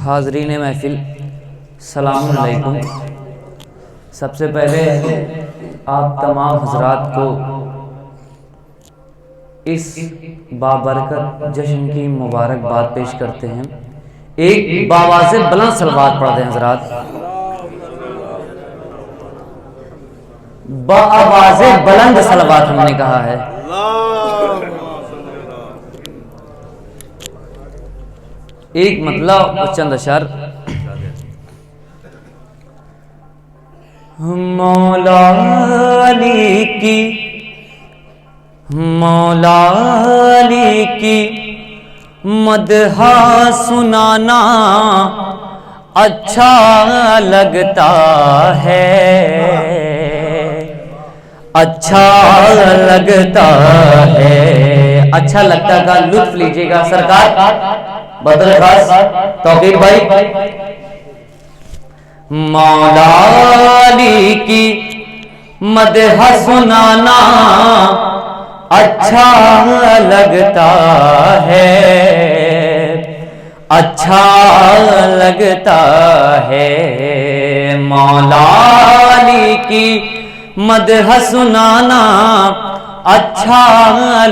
حاضرین محفل السلام علیکم۔ سب سے پہلے آپ تمام حضرات کو اس بابرکت جشن کی مبارکباد پیش کرتے ہیں۔ ایک باواز بلند صلوات پڑھ دیں حضرات، باواز بلند صلوات ہم نے کہا ہے۔ ایک مطلب اور چند اشعار۔ مولا علی کی مدح سنانا اچھا لگتا ہے، اچھا لگتا ہے، اچھا لگتا کا لطف لیجئے گا سرکار بدر خاص توقیر بھائی۔ مولا علی کی مدح سنانا اچھا لگتا ہے، اچھا لگتا ہے۔ مولا علی کی مدح سنانا اچھا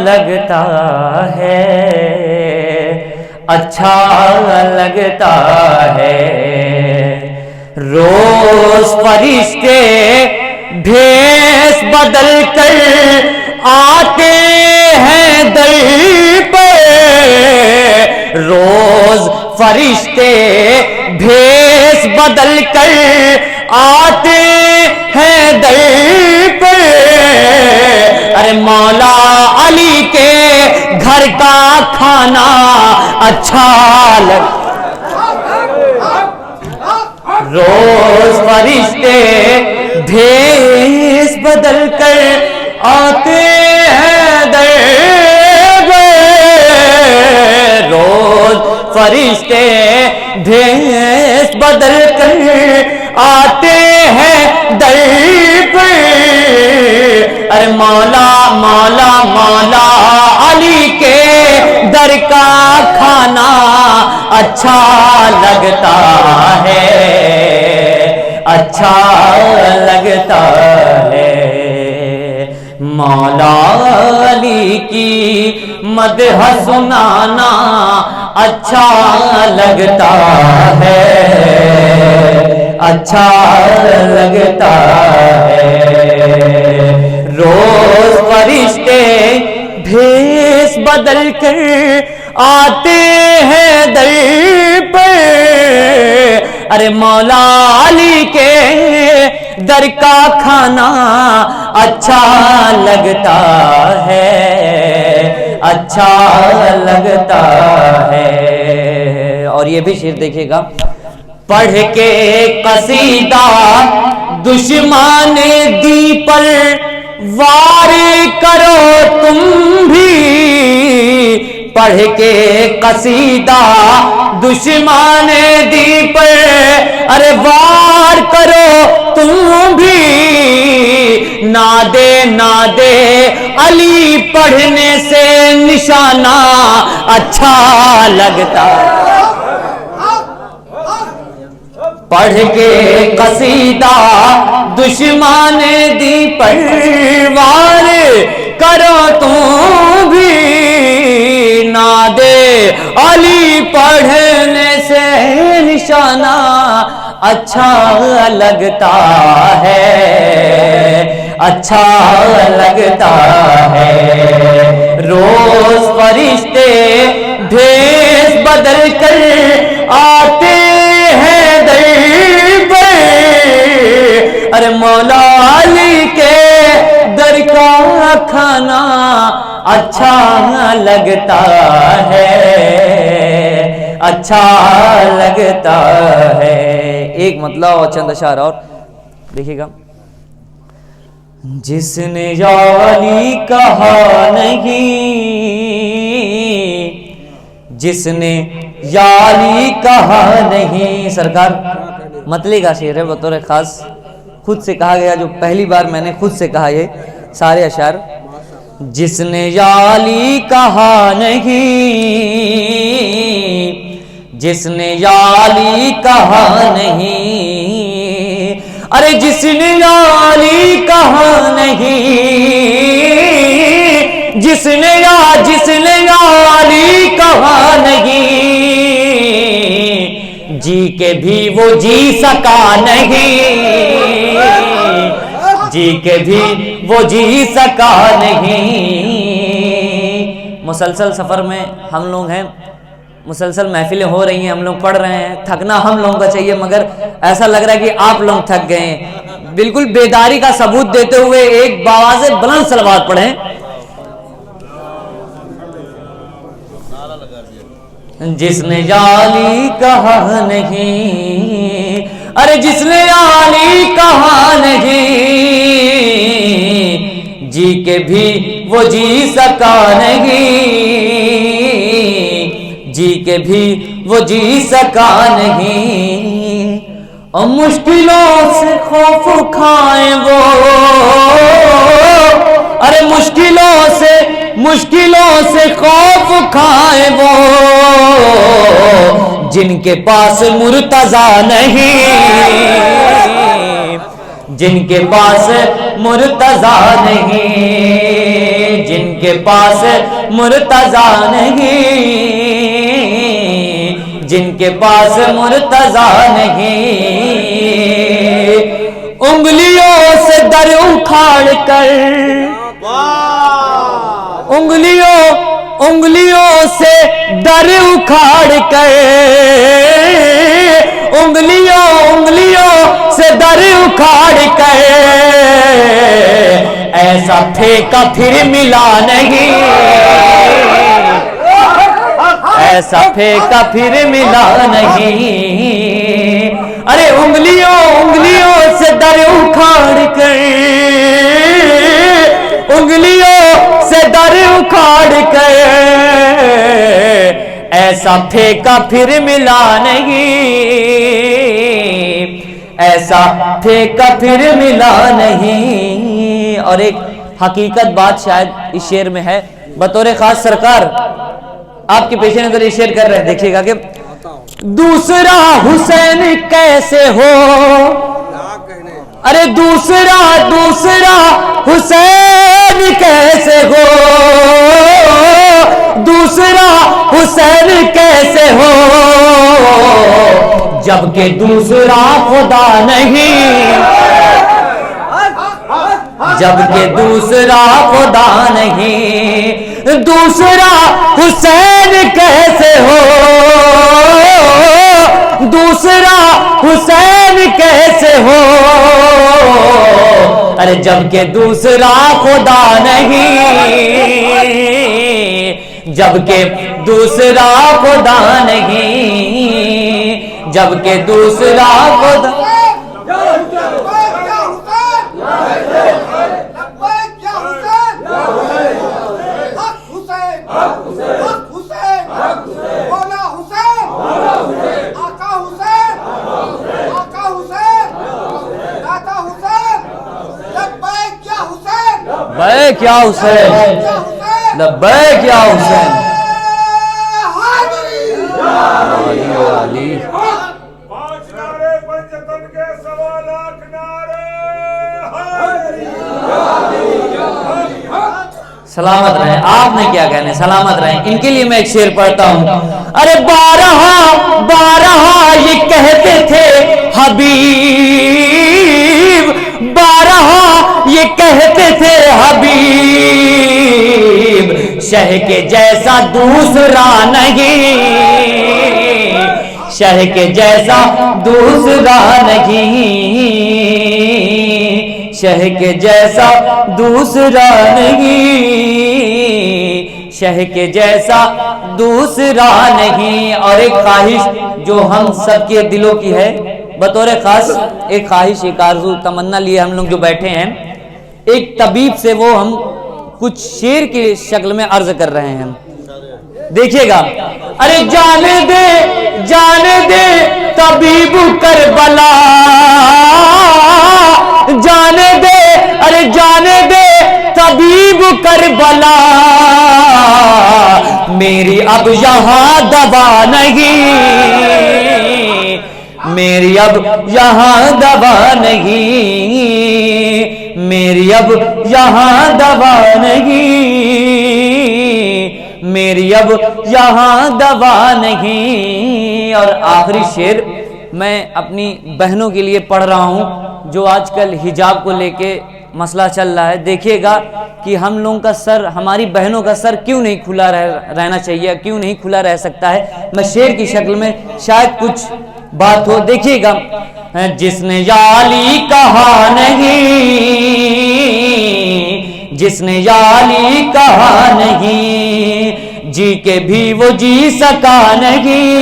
لگتا ہے، اچھا لگتا ہے۔ روز فرشتے بھیس بدل کر آتے ہیں در پہ، روز فرشتے بھیس بدل کر آتے ہیں در پہ۔ ارے مولا علی کے گھر کا کھانا اچھا لگتا، روز فرشتے بھیس بدل کر آتے ہیں در پہ، روز فرشتے بھیس بدل کر آتے ہیں در پہ۔ ارے مولا مولا مولا علی کے در کا کھانا اچھا لگتا ہے، اچھا لگتا ہے۔ مولا علی کی مدح سنانا اچھا لگتا ہے، اچھا لگتا ہے۔ روز فرشتے بھیس بدل کر آتے ہیں در پہ، ارے مولا علی کے در کا کھانا اچھا لگتا ہے، اچھا لگتا ہے۔ اور یہ بھی شعر دیکھیے گا۔ پڑھ کے قصیدہ دشمن دی پر وار کرو تم بھی، پڑھ کے قصیدہ دشمن دی پر ارے وار کرو تم بھی، نادے علی پڑھنے سے نشانہ اچھا لگتا ہے۔ پڑھ کے قصیدہ دشمن دی پر وار کرو تم بھی، نادے علی پڑھنے سے نشانہ اچھا لگتا ہے، اچھا لگتا ہے۔ روز فرشتے بھیس بدل کر آتے ہیں در پہ، ارے مولا علی کے در کا کھانا اچھا لگتا ہے، اچھا لگتا ہے۔ ایک مطلب اور چند اشعار اور دیکھیے گا۔ جس نے یا علی کہا نہیں، جس نے یا علی کہا نہیں، سرکار مطلع کا شعر ہے بطور خاص، خود سے کہا گیا، جو پہلی بار میں نے خود سے کہا یہ سارے اشعار۔ جس نے یا علی کہا نہیں، جس نے یا علی کہا نہیں، ارے جس نے یا علی کہا نہیں، جس نے یا علی کہا نہیں، جی کے بھی وہ جی سکا نہیں، جی کے بھی وہ جی سکا نہیں۔ مسلسل سفر میں ہم لوگ ہیں، مسلسل محفلیں ہو رہی ہیں، ہم لوگ پڑھ رہے ہیں، تھکنا ہم لوگوں کا چاہیے، مگر ایسا لگ رہا ہے کہ آپ لوگ تھک گئے ہیں۔ بالکل بیداری کا ثبوت دیتے ہوئے ایک باواز بلند صلوات پڑھیں۔ جس نے یا علی کہا نہیں، ارے جس نے یا علی کہا نہیں، جی کے بھی وہ جی سکا نہیں، جی کے بھی وہ جی سکا نہیں۔ اور مشکلوں سے خوف کھائیں وہ، ارے مشکلوں سے خوف کھائیں وہ، جن کے پاس مرتضیٰ نہیں، جن کے پاس مرتضیٰ نہیں، جن کے پاس مرتضیٰ نہیں، جن کے پاس مرتضیٰ نہیں، انگلیوں سے در اکھاڑ کر، انگلیوں سے در اکھاڑ کر، انگلیوں سے در اکھاڑ کر، ایسا پھینکا پھر ملا نہیں، ایسا پھینکا پھر ملا نہیں۔ ارے انگلیوں سے در اکھاڑ کر، انگلیوں سے در اکھاڑ کر، ایسا پھینکا پھر ملا نہیں، ایسا پھینکا پھر ملا نہیں۔ اور ایک حقیقت بات شاید اس شعر میں ہے، بطور خاص سرکار آپ کے پیش نظر یہ شعر کر رہے ہیں، دیکھیے گا کہ دوسرا حسین کیسے ہو، ارے دوسرا حسین کیسے ہو، دوسرا حسین کیسے ہو، جبکہ دوسرا خدا نہیں، جبکہ دوسرا خدا نہیں، دوسرا حسین کیسے ہو، دوسرا حسین کیسے ہو، ارے جبکہ دوسرا خدا نہیں، جبکہ دوسرا خدا نہیں، جبکہ دوسرا خدا۔ لبیک یا حسین، لبیک یا حسین، پانچ نعرے پنجتن کے 1.25 لاکھ نعرے سلامت رہیں۔ آپ نے کیا کہنے، سلامت رہیں۔ ان کے لیے میں ایک شعر پڑھتا ہوں۔ ارے بارہا یہ کہتے تھے حبیب، بارہا یہ کہتے تھے حبیب، شہ کے جیسا دوسرا نہیں، شہ کے جیسا دوسرا نہیں، شہ کے جیسا دوسرا نہیں، شہ کے جیسا دوسرا نہیں۔ اور ایک خواہش جو ہم سب کے دلوں کی ہے، بطور خاص ایک خواہش، ایک آرزو، تمنا لیے ہم لوگ جو بیٹھے ہیں، ایک طبیب سے وہ ہم کچھ شعر کی شکل میں عرض کر رہے ہیں، دیکھیے گا۔ ارے جانے دے طبیب کربلا، جانے دے، ارے جانے دے طبیب کربلا، میری اب یہاں دوا نہیں، میری اب یہاں دوا نہیں، میری اب یہاں دوا نہیں، میری اب یہاں دوا نہیں۔ اور آخری شعر میں اپنی بہنوں کے لیے پڑھ رہا ہوں جو آج کل حجاب کو لے کے مسئلہ چل رہا ہے۔ دیکھیے گا کہ ہم لوگوں کا سر، ہماری بہنوں کا سر کیوں نہیں کھلا رہنا چاہیے، کیوں نہیں کھلا رہ سکتا ہے۔ میں شعر کی شکل میں شاید کچھ بات ہو، دیکھیے گا۔ جس نے یا علی کہا نہیں، جس نے یا علی کہا نہیں، جی کے بھی وہ جی سکا نہیں،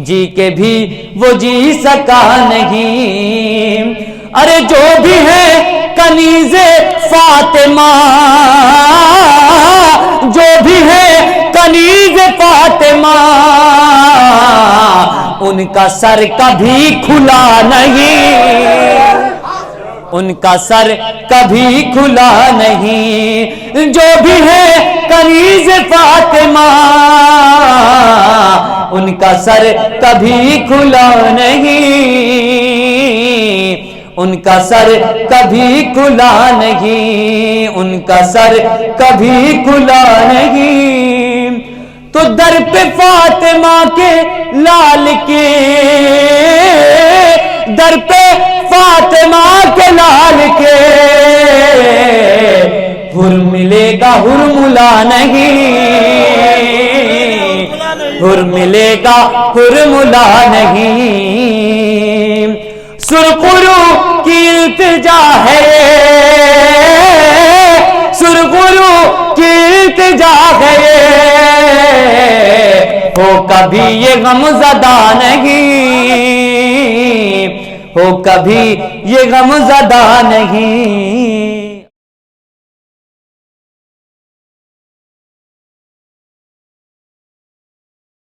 جی کے بھی وہ جی سکا نہیں۔ ارے جو بھی ہے کنیز فاطمہ، جو بھی ہے کنیز فاطمہ، ان کا سر کبھی کھلا نہیں، ان کا سر کبھی کھلا نہیں۔ جو بھی ہے کنیز فاطمہ، ان کا سر کبھی کھلا نہیں، ان کا سر کبھی کھلا نہیں، ان کا سر کبھی کھلا نہیں۔ تو در پہ فاطمہ کے لال کے، در پہ فاطمہ کے لال کے، حر ملے گا حر ملا نہیں، حر ملے گا حر ملا نہیں۔ سرخرو کی التجا ہے، سرخرو کی التجا ہے، ہو کبھی یہ غم زدہ نہیں، ہو کبھی یہ غم زدہ نہیں۔